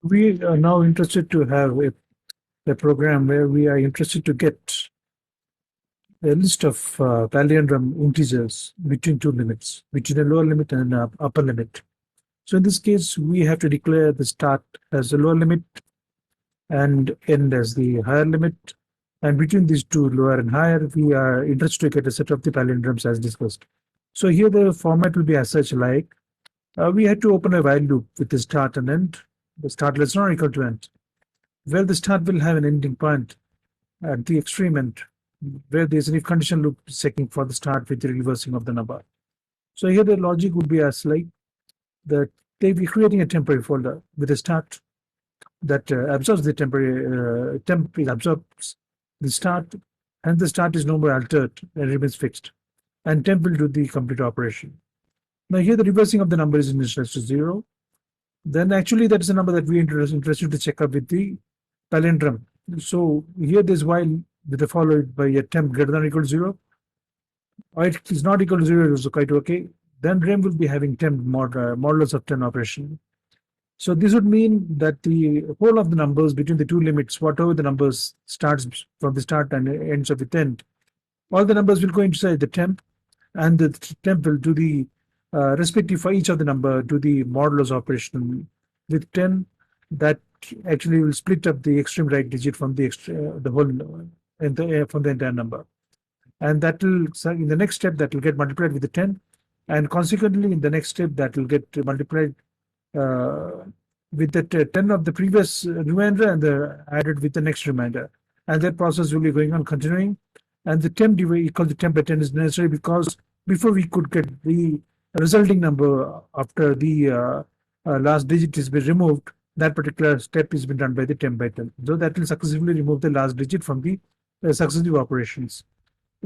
We are now interested to have a program where we are interested to get a list of palindrome integers between two limits, between a lower limit and an upper limit. So in this case, we have to declare the start as the lower limit and end as the higher limit. And between these two, lower and higher, we are interested to get a set of the palindromes as discussed. So here the format will be as such like we had to open a while loop with the start and end. The start less than or equal to end. Where the start will have an ending point at the extreme end, where there's an if condition loop checking for the start with the reversing of the number. So here the logic would be as like that they be creating a temporary folder with a start that absorbs the temporary temp absorbs the start, and the start is no more altered and remains fixed, and temp will do the complete operation. Now here the reversing of the number is initialized to 0. Then actually that is a number that we are interested to check up with the palindrome. So here this while with the followed by a temp greater than or equal to 0. Or it is not equal to 0, it is quite okay. Then rem will be having temp modulus of 10 operation. So this would mean that the whole of the numbers between the two limits, whatever the numbers starts from the start and ends of the end, all the numbers will go inside the temp, and the temp will do the respective for each of the number to the modulus operation with 10 that actually will split up the extreme right digit from the the whole from the entire number, and that will in the next step that will get multiplied with the 10, and consequently in the next step that will get multiplied with the 10 of the previous remainder and added with the next remainder, and that process will be going on continuing. And the temp equal to temp by 10 is necessary because before we could get the resulting number after the last digit is been removed, that particular step has been done by the temp by 10. So that will successively remove the last digit from the successive operations.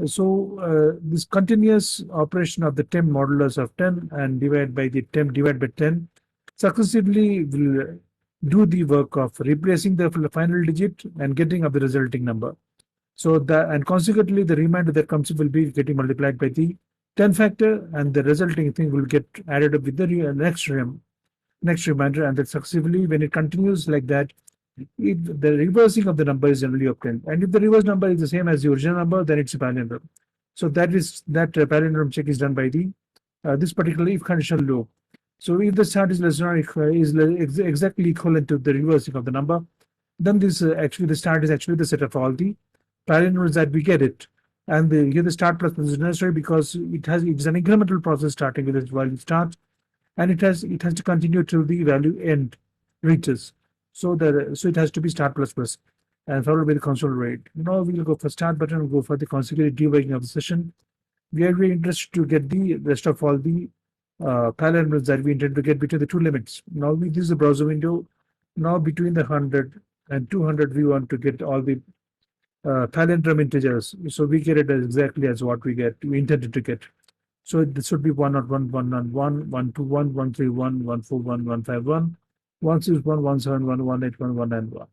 So this continuous operation of the temp modulus of 10 and divided by the temp divided by 10 successively will do the work of replacing the final digit and getting up the resulting number. So that, and consequently the remainder that comes will be getting multiplied by the 10 factor, and the resulting thing will get added up with the next remainder, and that successively when it continues like that, the reversing of the number is generally obtained. And if the reverse number is the same as the original number, then it's a palindrome. So that palindrome check is done by the this particular if conditional loop. So if the start is less than or is exactly equivalent to the reversing of the number, then this actually the start is actually the set of all the palindromes that we get it. And here the start plus is necessary because it's an incremental process starting with its value start, and it has to continue till the value end reaches. So it has to be start plus plus and followed by the console rate. Now we'll go for start button, we'll go for the consecutive debugging of the session. We are very interested to get the rest of all the palindromes that we intend to get between the two limits. Now this is the browser window. Now between the 100 and 200, we want to get all the palindrome integers. So we get it as exactly as what we intended to get. So this would be 101, 101, 121, 131, 141, 151, 161, 171, 181, 1, and 1.